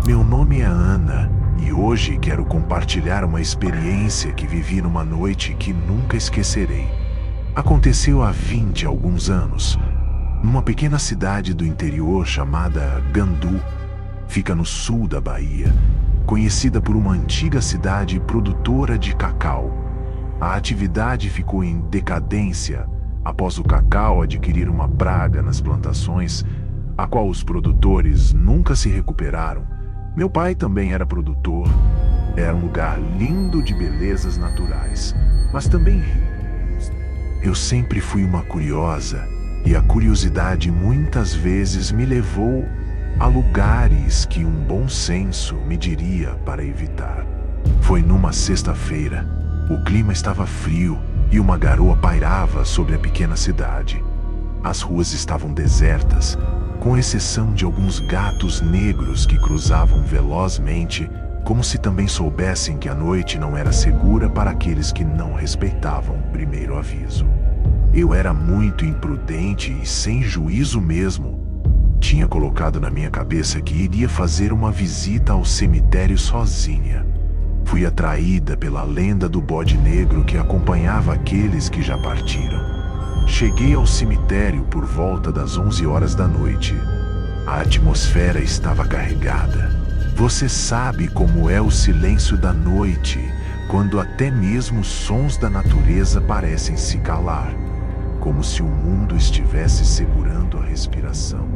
Meu nome é Ana e hoje quero compartilhar uma experiência que vivi numa noite que nunca esquecerei. Aconteceu há 20 e alguns anos, numa pequena cidade do interior chamada Gandu. Fica no sul da Bahia, conhecida por uma antiga cidade produtora de cacau. A atividade ficou em decadência após o cacau adquirir uma praga nas plantações, a qual os produtores nunca se recuperaram. Meu pai também era produtor. Era um lugar lindo de belezas naturais, mas também rico. Eu sempre fui uma curiosa, e a curiosidade muitas vezes me levou a lugares que um bom senso me diria para evitar. Foi numa sexta-feira. O clima estava frio e uma garoa pairava sobre a pequena cidade. As ruas estavam desertas, com exceção de alguns gatos negros que cruzavam velozmente, como se também soubessem que a noite não era segura para aqueles que não respeitavam o primeiro aviso. Eu era muito imprudente e sem juízo mesmo. Tinha colocado na minha cabeça que iria fazer uma visita ao cemitério sozinha. Fui atraída pela lenda do bode negro que acompanhava aqueles que já partiram. Cheguei ao cemitério por volta das 11 horas da noite. A atmosfera estava carregada. Você sabe como é o silêncio da noite, quando até mesmo os sons da natureza parecem se calar, como se o mundo estivesse segurando a respiração.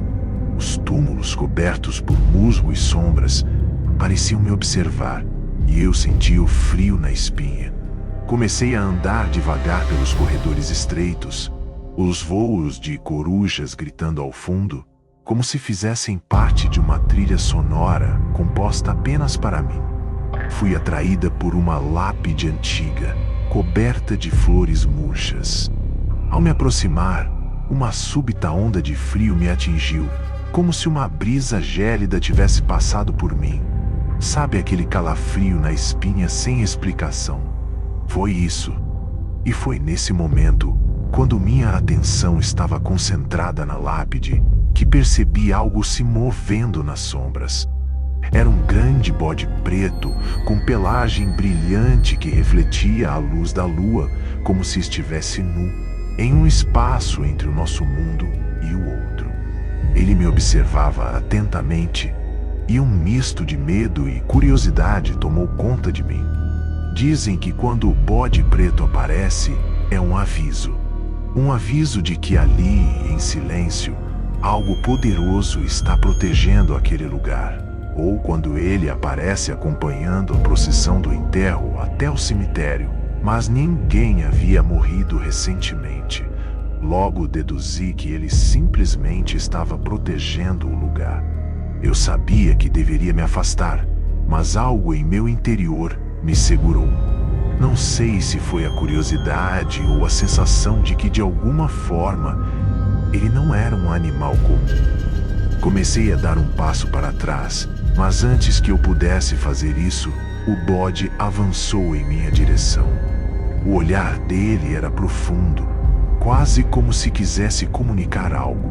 Os túmulos cobertos por musgo e sombras pareciam me observar, e eu sentia o frio na espinha. Comecei a andar devagar pelos corredores estreitos, os voos de corujas gritando ao fundo, como se fizessem parte de uma trilha sonora composta apenas para mim. Fui atraída por uma lápide antiga, coberta de flores murchas. Ao me aproximar, uma súbita onda de frio me atingiu, como se uma brisa gélida tivesse passado por mim. Sabe aquele calafrio na espinha sem explicação? Foi isso. E foi nesse momento, quando minha atenção estava concentrada na lápide, que percebi algo se movendo nas sombras. Era um grande bode preto, com pelagem brilhante que refletia a luz da lua, como se estivesse nu, em um espaço entre o nosso mundo e o outro. Ele me observava atentamente, e um misto de medo e curiosidade tomou conta de mim. Dizem que quando o bode preto aparece, é um aviso. Um aviso de que ali, em silêncio, algo poderoso está protegendo aquele lugar. Ou quando ele aparece acompanhando a procissão do enterro até o cemitério, mas ninguém havia morrido recentemente. Logo deduzi que ele simplesmente estava protegendo o lugar. Eu sabia que deveria me afastar, mas algo em meu interior me segurou. Não sei se foi a curiosidade ou a sensação de que de alguma forma ele não era um animal comum. Comecei a dar um passo para trás, mas antes que eu pudesse fazer isso, o bode avançou em minha direção. O olhar dele era profundo, quase como se quisesse comunicar algo.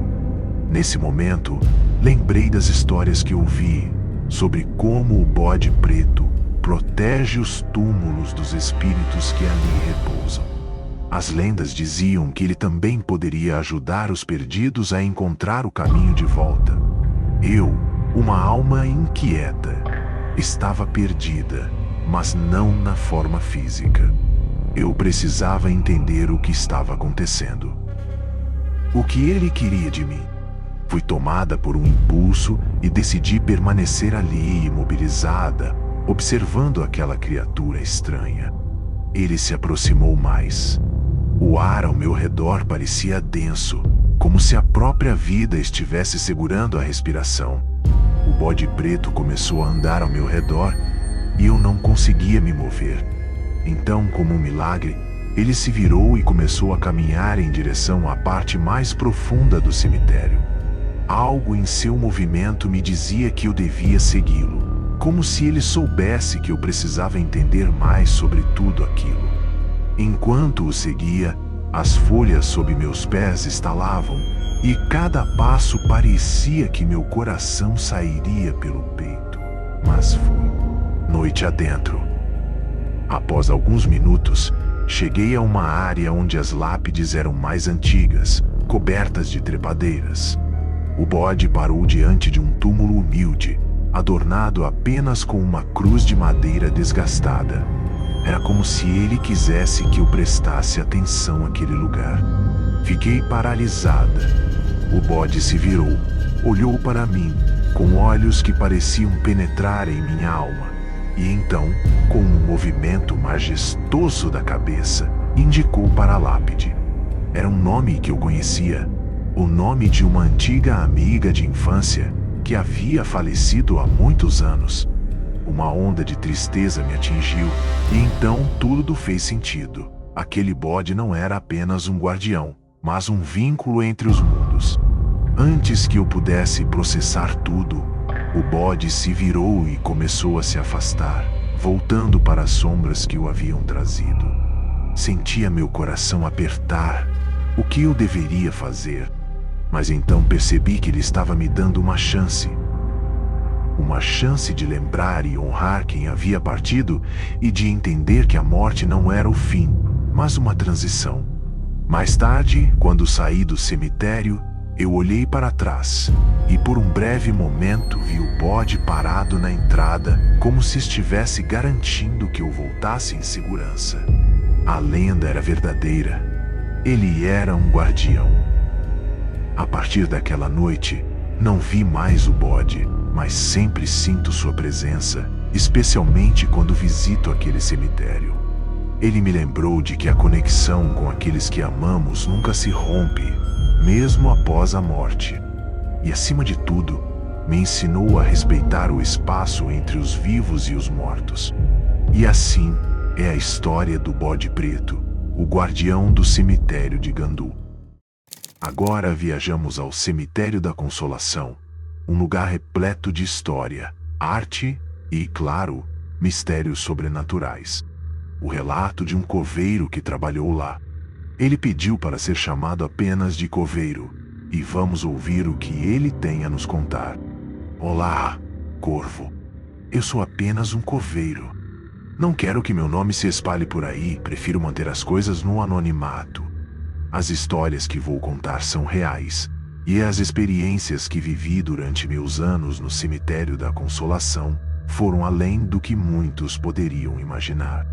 Nesse momento, lembrei das histórias que ouvi sobre como o bode preto protege os túmulos dos espíritos que ali repousam. As lendas diziam que ele também poderia ajudar os perdidos a encontrar o caminho de volta. Eu, uma alma inquieta, estava perdida, mas não na forma física. Eu precisava entender o que estava acontecendo. O que ele queria de mim? Fui tomada por um impulso e decidi permanecer ali, imobilizada, observando aquela criatura estranha. Ele se aproximou mais. O ar ao meu redor parecia denso, como se a própria vida estivesse segurando a respiração. O bode preto começou a andar ao meu redor e eu não conseguia me mover. Então, como um milagre, ele se virou e começou a caminhar em direção à parte mais profunda do cemitério. Algo em seu movimento me dizia que eu devia segui-lo, como se ele soubesse que eu precisava entender mais sobre tudo aquilo. Enquanto o seguia, as folhas sob meus pés estalavam, e cada passo parecia que meu coração sairia pelo peito. mas fui. Noite adentro. Após alguns minutos, cheguei a uma área onde as lápides eram mais antigas, cobertas de trepadeiras. O bode parou diante de um túmulo humilde, adornado apenas com uma cruz de madeira desgastada. Era como se ele quisesse que eu prestasse atenção àquele lugar. Fiquei paralisada. O bode se virou, olhou para mim, com olhos que pareciam penetrar em minha alma, e então, com um movimento majestoso da cabeça, indicou para a lápide. Era um nome que eu conhecia, o nome de uma antiga amiga de infância que havia falecido há muitos anos. Uma onda de tristeza me atingiu, e então tudo fez sentido. Aquele bode não era apenas um guardião, mas um vínculo entre os mundos. Antes que eu pudesse processar tudo, o bode se virou e começou a se afastar, voltando para as sombras que o haviam trazido. Sentia meu coração apertar. O que eu deveria fazer? Mas então percebi que ele estava me dando uma chance. Uma chance de lembrar e honrar quem havia partido e de entender que a morte não era o fim, mas uma transição. Mais tarde, quando saí do cemitério, eu olhei para trás e por um breve momento vi o bode parado na entrada, como se estivesse garantindo que eu voltasse em segurança. A lenda era verdadeira. Ele era um guardião. A partir daquela noite, não vi mais o bode, mas sempre sinto sua presença, especialmente quando visito aquele cemitério. Ele me lembrou de que a conexão com aqueles que amamos nunca se rompe, mesmo após a morte. E acima de tudo, me ensinou a respeitar o espaço entre os vivos e os mortos. E assim é a história do bode preto, o guardião do cemitério de Gandu. Agora viajamos ao Cemitério da Consolação, um lugar repleto de história, arte e, claro, mistérios sobrenaturais. O relato de um coveiro que trabalhou lá. Ele pediu para ser chamado apenas de coveiro, e vamos ouvir o que ele tem a nos contar. Olá, corvo. Eu sou apenas um coveiro. Não quero que meu nome se espalhe por aí, prefiro manter as coisas no anonimato. As histórias que vou contar são reais, e as experiências que vivi durante meus anos no Cemitério da Consolação foram além do que muitos poderiam imaginar.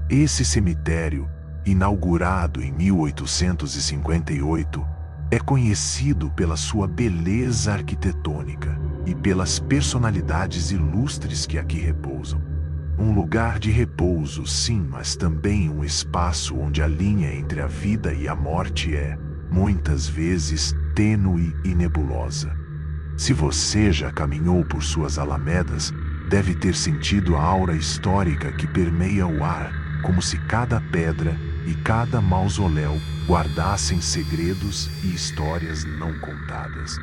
Esse cemitério, inaugurado em 1858, é conhecido pela sua beleza arquitetônica e pelas personalidades ilustres que aqui repousam. Um lugar de repouso, sim, mas também um espaço onde a linha entre a vida e a morte é, muitas vezes, tênue e nebulosa. Se você já caminhou por suas alamedas, deve ter sentido a aura histórica que permeia o ar, como se cada pedra e cada mausoléu guardassem segredos e histórias não contadas.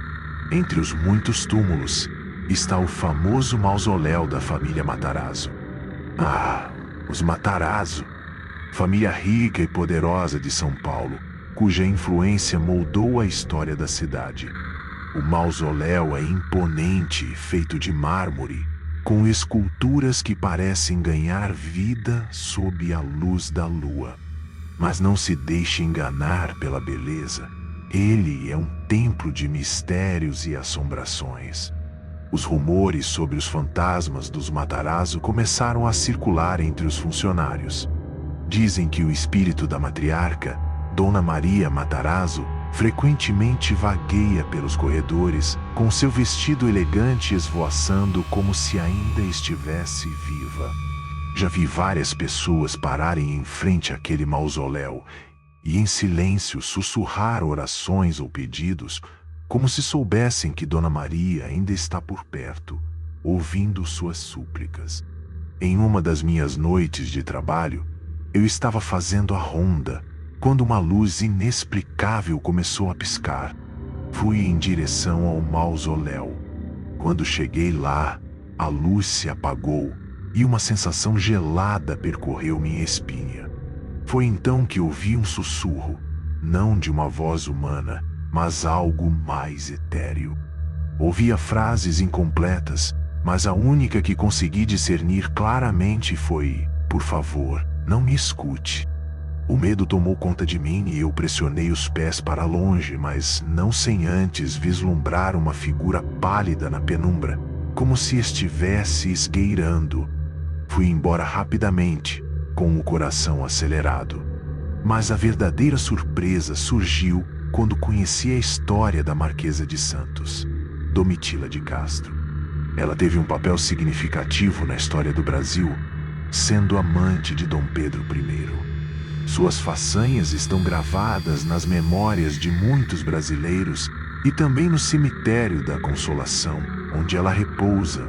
Entre os muitos túmulos está o famoso mausoléu da família Matarazzo. Ah, os Matarazzo, família rica e poderosa de São Paulo, cuja influência moldou a história da cidade. O mausoléu é imponente, feito de mármore, com esculturas que parecem ganhar vida sob a luz da lua. Mas não se deixe enganar pela beleza. Ele é um templo de mistérios e assombrações. Os rumores sobre os fantasmas dos Matarazzo começaram a circular entre os funcionários. Dizem que o espírito da matriarca, Dona Maria Matarazzo, frequentemente vagueia pelos corredores, com seu vestido elegante esvoaçando como se ainda estivesse viva. Já vi várias pessoas pararem em frente àquele mausoléu e em silêncio sussurrar orações ou pedidos, como se soubessem que Dona Maria ainda está por perto, ouvindo suas súplicas. Em uma das minhas noites de trabalho, eu estava fazendo a ronda, quando uma luz inexplicável começou a piscar. Fui em direção ao mausoléu. Quando cheguei lá, a luz se apagou e uma sensação gelada percorreu minha espinha. Foi então que ouvi um sussurro, não de uma voz humana, mas algo mais etéreo. Ouvia frases incompletas, mas a única que consegui discernir claramente foi: por favor, não me escute. O medo tomou conta de mim e eu pressionei os pés para longe, mas não sem antes vislumbrar uma figura pálida na penumbra, como se estivesse esgueirando. Fui embora rapidamente, com o coração acelerado. Mas a verdadeira surpresa surgiu quando conheci a história da Marquesa de Santos, Domitila de Castro. Ela teve um papel significativo na história do Brasil, sendo amante de Dom Pedro I. Suas façanhas estão gravadas nas memórias de muitos brasileiros e também no cemitério da Consolação, onde ela repousa.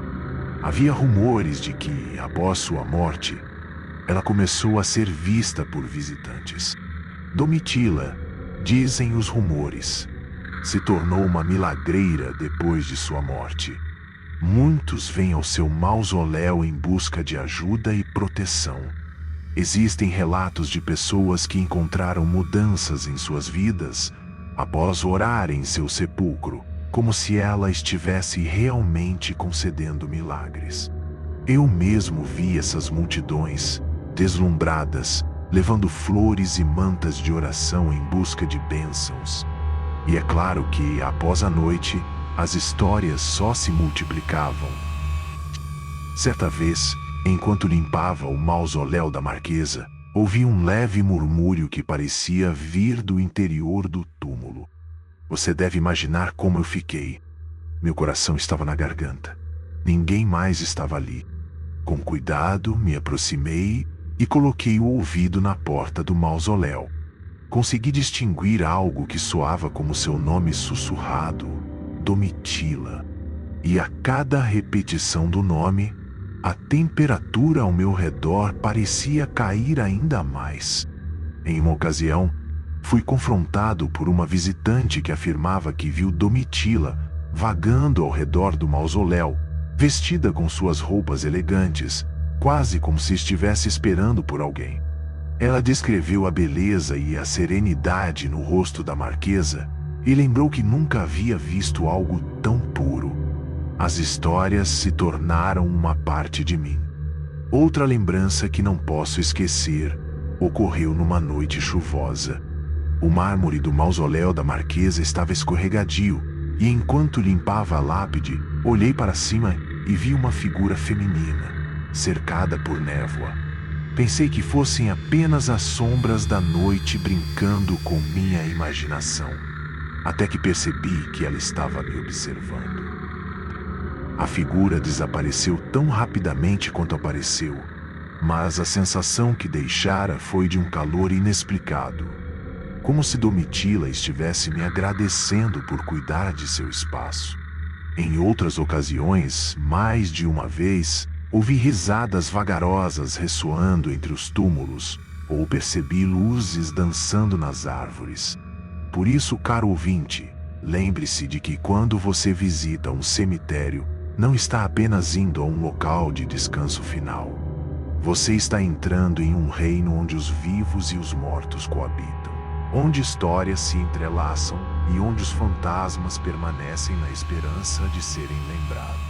Havia rumores de que, após sua morte, ela começou a ser vista por visitantes. Domitila, dizem os rumores, se tornou uma milagreira depois de sua morte. Muitos vêm ao seu mausoléu em busca de ajuda e proteção. Existem relatos de pessoas que encontraram mudanças em suas vidas após orar em seu sepulcro, como se ela estivesse realmente concedendo milagres. Eu mesmo vi essas multidões, deslumbradas, levando flores e mantas de oração em busca de bênçãos. E é claro que, após a noite, as histórias só se multiplicavam. Certa vez, enquanto limpava o mausoléu da Marquesa, ouvi um leve murmúrio que parecia vir do interior do túmulo. Você deve imaginar como eu fiquei. Meu coração estava na garganta. Ninguém mais estava ali. Com cuidado, me aproximei e coloquei o ouvido na porta do mausoléu. Consegui distinguir algo que soava como seu nome sussurrado, Domitila. E a cada repetição do nome, a temperatura ao meu redor parecia cair ainda mais. Em uma ocasião, fui confrontado por uma visitante que afirmava que viu Domitila vagando ao redor do mausoléu, vestida com suas roupas elegantes, quase como se estivesse esperando por alguém. Ela descreveu a beleza e a serenidade no rosto da Marquesa e lembrou que nunca havia visto algo tão puro. As histórias se tornaram uma parte de mim. Outra lembrança que não posso esquecer ocorreu numa noite chuvosa. O mármore do mausoléu da Marquesa estava escorregadio, e enquanto limpava a lápide, olhei para cima e vi uma figura feminina, cercada por névoa. Pensei que fossem apenas as sombras da noite brincando com minha imaginação, até que percebi que ela estava me observando. A figura desapareceu tão rapidamente quanto apareceu, mas a sensação que deixara foi de um calor inexplicado, como se Domitila estivesse me agradecendo por cuidar de seu espaço. Em outras ocasiões, mais de uma vez, ouvi risadas vagarosas ressoando entre os túmulos, ou percebi luzes dançando nas árvores. Por isso, caro ouvinte, lembre-se de que quando você visita um cemitério, não está apenas indo a um local de descanso final. Você está entrando em um reino onde os vivos e os mortos coabitam, onde histórias se entrelaçam e onde os fantasmas permanecem na esperança de serem lembrados.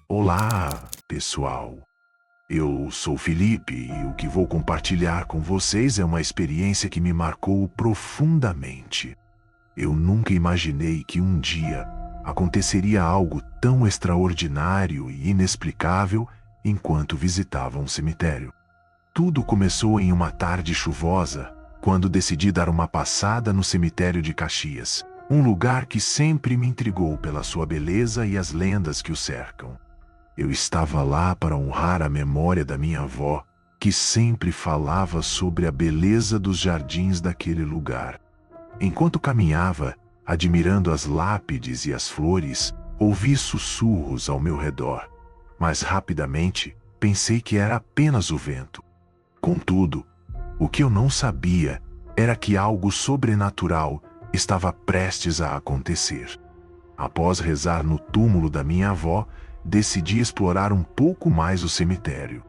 Olá, pessoal. Eu sou Felipe e o que vou compartilhar com vocês é uma experiência que me marcou profundamente. Eu nunca imaginei que um dia aconteceria algo tão extraordinário e inexplicável enquanto visitava um cemitério. Tudo começou em uma tarde chuvosa, quando decidi dar uma passada no cemitério de Caxias, um lugar que sempre me intrigou pela sua beleza e as lendas que o cercam. Eu estava lá para honrar a memória da minha avó, que sempre falava sobre a beleza dos jardins daquele lugar. Enquanto caminhava, admirando as lápides e as flores, ouvi sussurros ao meu redor, mas rapidamente pensei que era apenas o vento. Contudo, o que eu não sabia era que algo sobrenatural estava prestes a acontecer. Após rezar no túmulo da minha avó, decidi explorar um pouco mais o cemitério.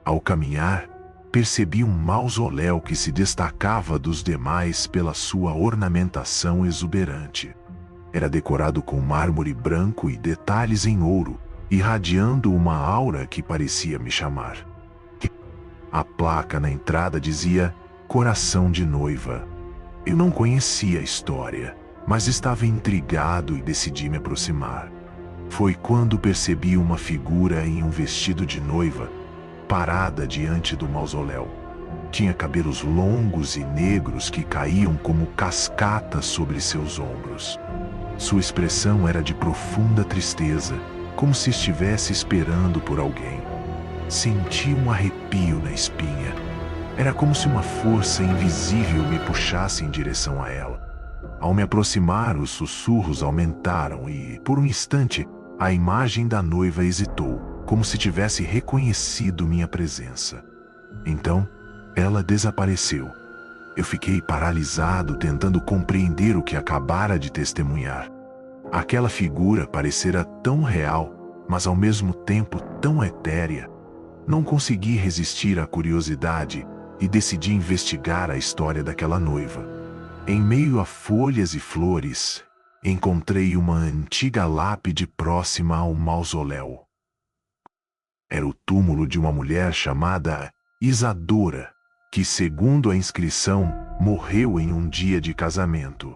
Ao caminhar, percebi um mausoléu que se destacava dos demais pela sua ornamentação exuberante. Era decorado com mármore branco e detalhes em ouro, irradiando uma aura que parecia me chamar. A placa na entrada dizia Coração de Noiva. Eu não conhecia a história, mas estava intrigado e decidi me aproximar. Foi quando percebi uma figura em um vestido de noiva, parada diante do mausoléu. Tinha cabelos longos e negros que caíam como cascatas sobre seus ombros. Sua expressão era de profunda tristeza, como se estivesse esperando por alguém. Senti um arrepio na espinha. Era como se uma força invisível me puxasse em direção a ela. Ao me aproximar, os sussurros aumentaram e, por um instante, a imagem da noiva hesitou, como se tivesse reconhecido minha presença. Então, ela desapareceu. Eu fiquei paralisado, tentando compreender o que acabara de testemunhar. Aquela figura parecera tão real, mas ao mesmo tempo tão etérea. Não consegui resistir à curiosidade e decidi investigar a história daquela noiva. Em meio a folhas e flores, encontrei uma antiga lápide próxima ao mausoléu. Era o túmulo de uma mulher chamada Isadora, que, segundo a inscrição, morreu em um dia de casamento.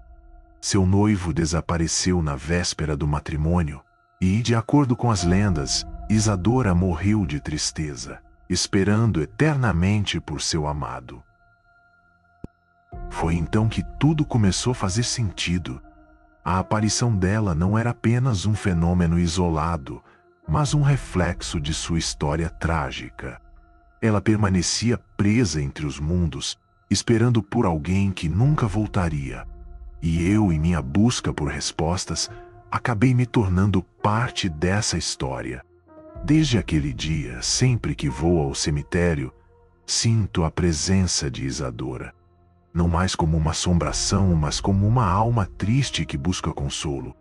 Seu noivo desapareceu na véspera do matrimônio e, de acordo com as lendas, Isadora morreu de tristeza, esperando eternamente por seu amado. Foi então que tudo começou a fazer sentido. A aparição dela não era apenas um fenômeno isolado, mas um reflexo de sua história trágica. Ela permanecia presa entre os mundos, esperando por alguém que nunca voltaria. E eu, em minha busca por respostas, acabei me tornando parte dessa história. Desde aquele dia, sempre que vou ao cemitério, sinto a presença de Isadora. Não mais como uma assombração, mas como uma alma triste que busca consolo.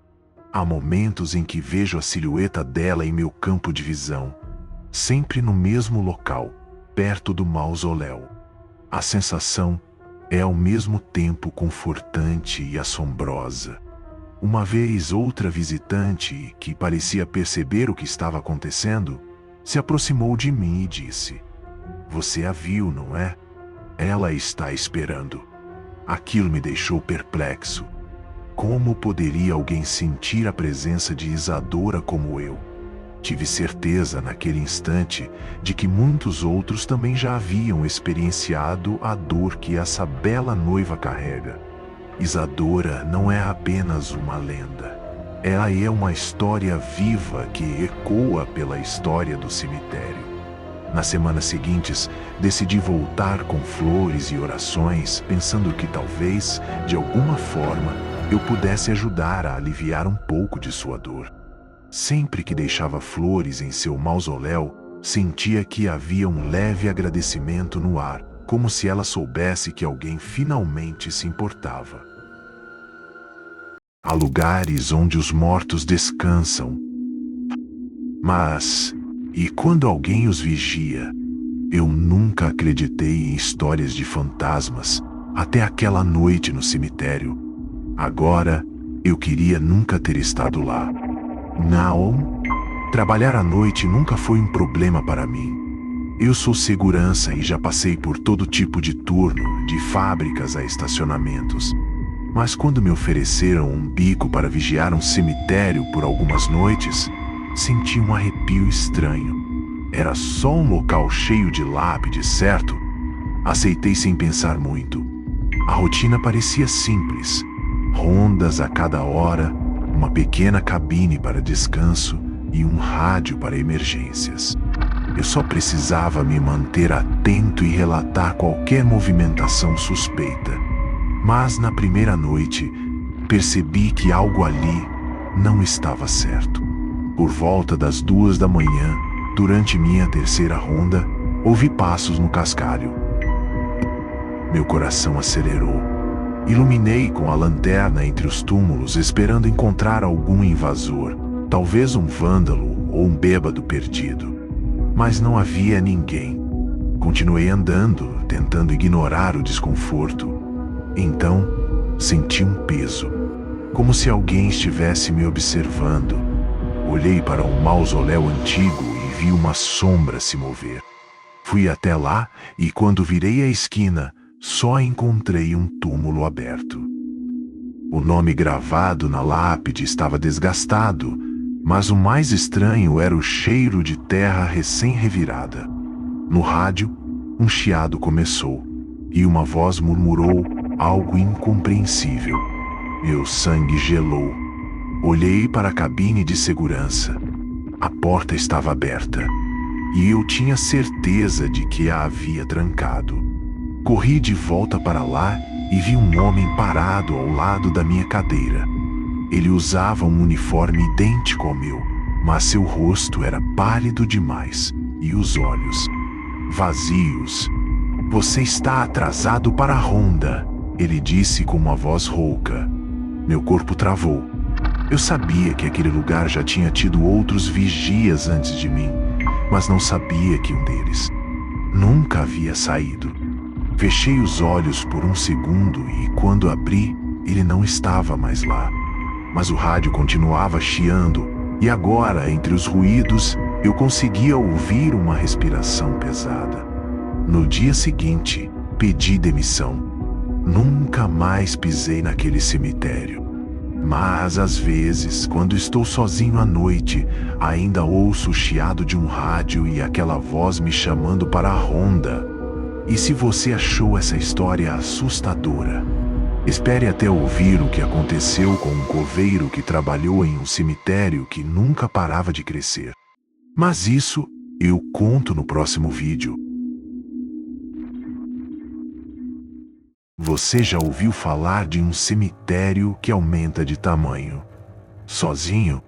Há momentos em que vejo a silhueta dela em meu campo de visão, sempre no mesmo local, perto do mausoléu. A sensação é ao mesmo tempo confortante e assombrosa. Uma vez outra visitante, que parecia perceber o que estava acontecendo, se aproximou de mim e disse: "Você a viu, não é? Ela está esperando." Aquilo me deixou perplexo. Como poderia alguém sentir a presença de Isadora como eu? Tive certeza naquele instante de que muitos outros também já haviam experienciado a dor que essa bela noiva carrega. Isadora não é apenas uma lenda. Ela é uma história viva que ecoa pela história do cemitério. Nas semanas seguintes, decidi voltar com flores e orações, pensando que talvez, de alguma forma, eu pudesse ajudar a aliviar um pouco de sua dor. Sempre que deixava flores em seu mausoléu, sentia que havia um leve agradecimento no ar, como se ela soubesse que alguém finalmente se importava. Há lugares onde os mortos descansam. Mas, e quando alguém os vigia? Eu nunca acreditei em histórias de fantasmas, até aquela noite no cemitério. Agora, eu queria nunca ter estado lá. Não, trabalhar à noite nunca foi um problema para mim. Eu sou segurança e já passei por todo tipo de turno, de fábricas a estacionamentos. Mas quando me ofereceram um bico para vigiar um cemitério por algumas noites, senti um arrepio estranho. Era só um local cheio de lápides, certo? Aceitei sem pensar muito. A rotina parecia simples. Rondas a cada hora, uma pequena cabine para descanso e um rádio para emergências. Eu só precisava me manter atento e relatar qualquer movimentação suspeita. Mas na primeira noite, percebi que algo ali não estava certo. Por volta das 2 da manhã, durante minha terceira ronda, ouvi passos no cascalho. Meu coração acelerou. Iluminei com a lanterna entre os túmulos, esperando encontrar algum invasor, talvez um vândalo ou um bêbado perdido. Mas não havia ninguém. Continuei andando, tentando ignorar o desconforto. Então, senti um peso, como se alguém estivesse me observando. Olhei para um mausoléu antigo e vi uma sombra se mover. Fui até lá e, quando virei a esquina, só encontrei um túmulo aberto. O nome gravado na lápide estava desgastado, mas o mais estranho era o cheiro de terra recém-revirada. No rádio, um chiado começou, e uma voz murmurou algo incompreensível. Meu sangue gelou. Olhei para a cabine de segurança. A porta estava aberta, e eu tinha certeza de que a havia trancado. Corri de volta para lá e vi um homem parado ao lado da minha cadeira. Ele usava um uniforme idêntico ao meu, mas seu rosto era pálido demais, e os olhos vazios. "Você está atrasado para a ronda", ele disse com uma voz rouca. Meu corpo travou. Eu sabia que aquele lugar já tinha tido outros vigias antes de mim, mas não sabia que um deles nunca havia saído. Fechei os olhos por um segundo e, quando abri, ele não estava mais lá. Mas o rádio continuava chiando, e agora, entre os ruídos, eu conseguia ouvir uma respiração pesada. No dia seguinte, pedi demissão. Nunca mais pisei naquele cemitério. Mas, às vezes, quando estou sozinho à noite, ainda ouço o chiado de um rádio e aquela voz me chamando para a ronda. E se você achou essa história assustadora, espere até ouvir o que aconteceu com um coveiro que trabalhou em um cemitério que nunca parava de crescer. Mas isso eu conto no próximo vídeo. Você já ouviu falar de um cemitério que aumenta de tamanho? Sozinho,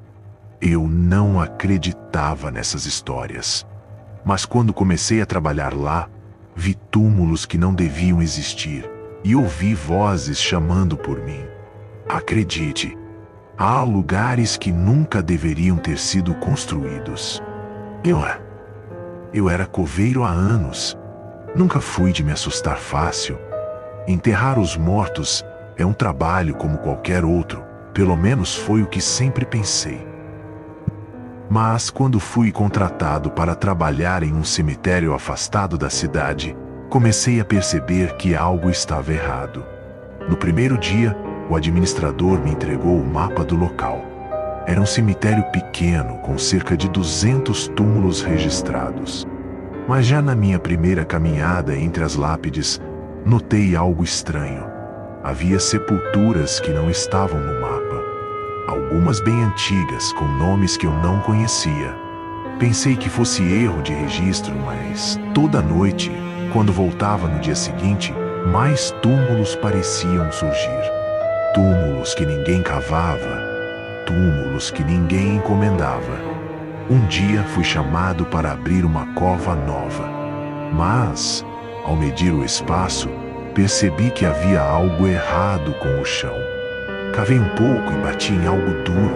eu não acreditava nessas histórias. Mas quando comecei a trabalhar lá, vi túmulos que não deviam existir e ouvi vozes chamando por mim. Acredite, há lugares que nunca deveriam ter sido construídos. Eu era coveiro há anos. Nunca fui de me assustar fácil. Enterrar os mortos é um trabalho como qualquer outro, pelo menos foi o que sempre pensei. Mas quando fui contratado para trabalhar em um cemitério afastado da cidade, comecei a perceber que algo estava errado. No primeiro dia, o administrador me entregou o mapa do local. Era um cemitério pequeno, com cerca de 200 túmulos registrados. Mas já na minha primeira caminhada entre as lápides, notei algo estranho. Havia sepulturas que não estavam no mapa. Algumas bem antigas, com nomes que eu não conhecia. Pensei que fosse erro de registro, mas toda noite, quando voltava no dia seguinte, mais túmulos pareciam surgir. Túmulos que ninguém cavava, túmulos que ninguém encomendava. Um dia fui chamado para abrir uma cova nova. Mas, ao medir o espaço, percebi que havia algo errado com o chão. Cavei um pouco e bati em algo duro.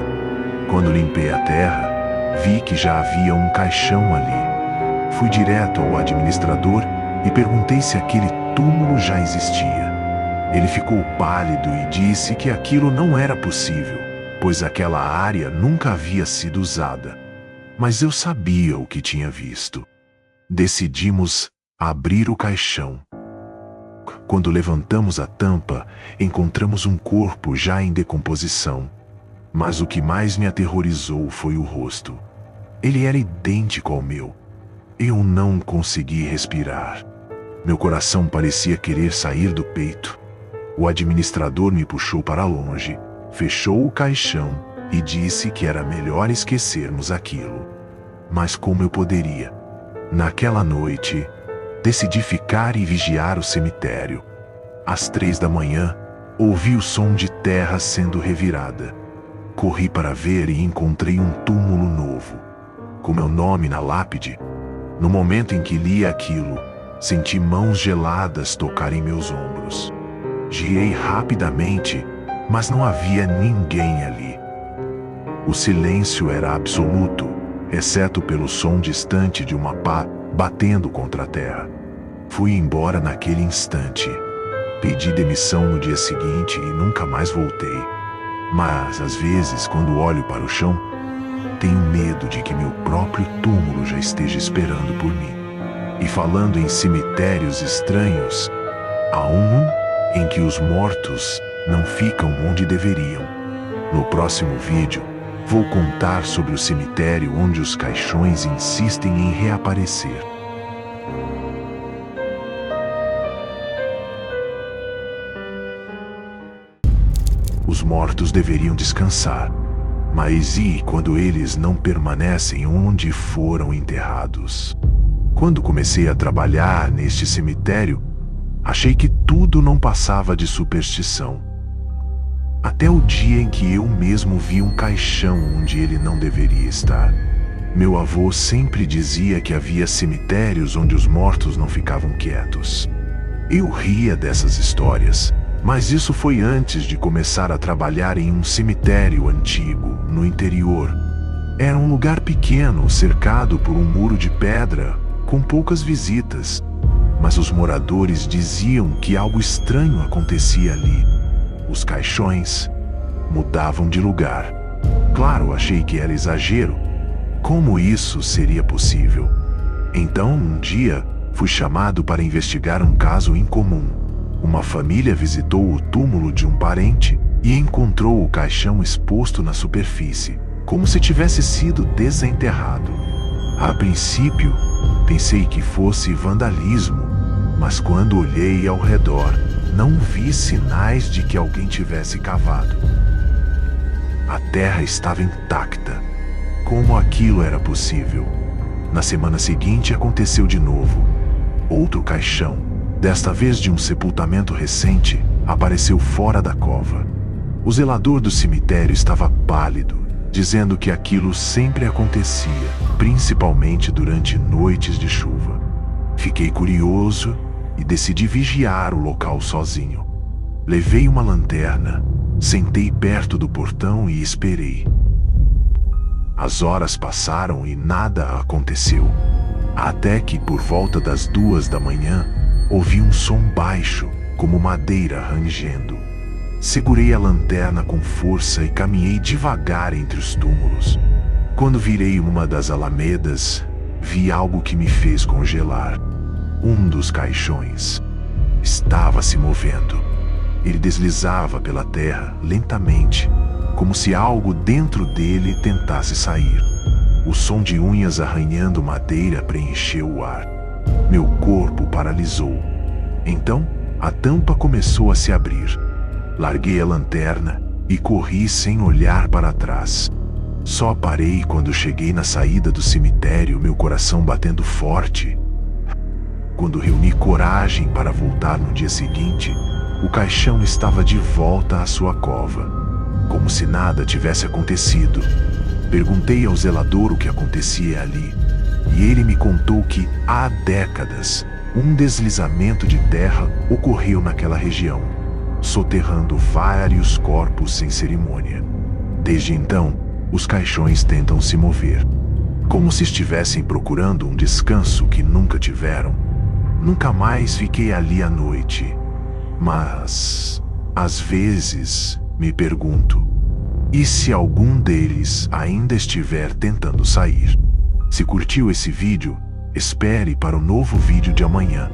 Quando limpei a terra, vi que já havia um caixão ali. Fui direto ao administrador e perguntei se aquele túmulo já existia. Ele ficou pálido e disse que aquilo não era possível, pois aquela área nunca havia sido usada. Mas eu sabia o que tinha visto. Decidimos abrir o caixão. Quando levantamos a tampa, encontramos um corpo já em decomposição. Mas o que mais me aterrorizou foi o rosto. Ele era idêntico ao meu. Eu não consegui respirar. Meu coração parecia querer sair do peito. O administrador me puxou para longe, fechou o caixão e disse que era melhor esquecermos aquilo. Mas como eu poderia? Naquela noite, decidi ficar e vigiar o cemitério. Às 3 da manhã, ouvi o som de terra sendo revirada. Corri para ver e encontrei um túmulo novo, com meu nome na lápide. No momento em que li aquilo, senti mãos geladas tocarem meus ombros. Girei rapidamente, mas não havia ninguém ali. O silêncio era absoluto, exceto pelo som distante de uma pá batendo contra a terra. Fui embora naquele instante. Pedi demissão no dia seguinte e nunca mais voltei. Mas, às vezes, quando olho para o chão, tenho medo de que meu próprio túmulo já esteja esperando por mim. E falando em cemitérios estranhos, há um em que os mortos não ficam onde deveriam. No próximo vídeo, vou contar sobre o cemitério onde os caixões insistem em reaparecer. Os mortos deveriam descansar, mas e quando eles não permanecem onde foram enterrados? Quando comecei a trabalhar neste cemitério, achei que tudo não passava de superstição. Até o dia em que eu mesmo vi um caixão onde ele não deveria estar. Meu avô sempre dizia que havia cemitérios onde os mortos não ficavam quietos. Eu ria dessas histórias, mas isso foi antes de começar a trabalhar em um cemitério antigo, no interior. Era um lugar pequeno, cercado por um muro de pedra, com poucas visitas, mas os moradores diziam que algo estranho acontecia ali. Os caixões mudavam de lugar. Claro, achei que era exagero. Como isso seria possível? Então, um dia, fui chamado para investigar um caso incomum. Uma família visitou o túmulo de um parente e encontrou o caixão exposto na superfície, como se tivesse sido desenterrado. A princípio, pensei que fosse vandalismo, mas quando olhei ao redor, não vi sinais de que alguém tivesse cavado. A terra estava intacta. Como aquilo era possível? Na semana seguinte aconteceu de novo. Outro caixão, desta vez de um sepultamento recente, apareceu fora da cova. O zelador do cemitério estava pálido, dizendo que aquilo sempre acontecia, principalmente durante noites de chuva. Fiquei curioso e decidi vigiar o local sozinho. Levei uma lanterna, sentei perto do portão e esperei. As horas passaram e nada aconteceu. Até que, por volta das 2 da manhã, ouvi um som baixo, como madeira rangendo. Segurei a lanterna com força e caminhei devagar entre os túmulos. Quando virei uma das alamedas, vi algo que me fez congelar. Um dos caixões estava se movendo. Ele deslizava pela terra lentamente, como se algo dentro dele tentasse sair. O som de unhas arranhando madeira preencheu o ar. Meu corpo paralisou. Então, a tampa começou a se abrir. Larguei a lanterna e corri sem olhar para trás. Só parei quando cheguei na saída do cemitério, meu coração batendo forte. Quando reuni coragem para voltar no dia seguinte, o caixão estava de volta à sua cova, como se nada tivesse acontecido. Perguntei ao zelador o que acontecia ali, e ele me contou que, há décadas, um deslizamento de terra ocorreu naquela região, soterrando vários corpos sem cerimônia. Desde então, os caixões tentam se mover, como se estivessem procurando um descanso que nunca tiveram. Nunca mais fiquei ali à noite, mas, às vezes, me pergunto, e se algum deles ainda estiver tentando sair? Se curtiu esse vídeo, espere para o novo vídeo de amanhã.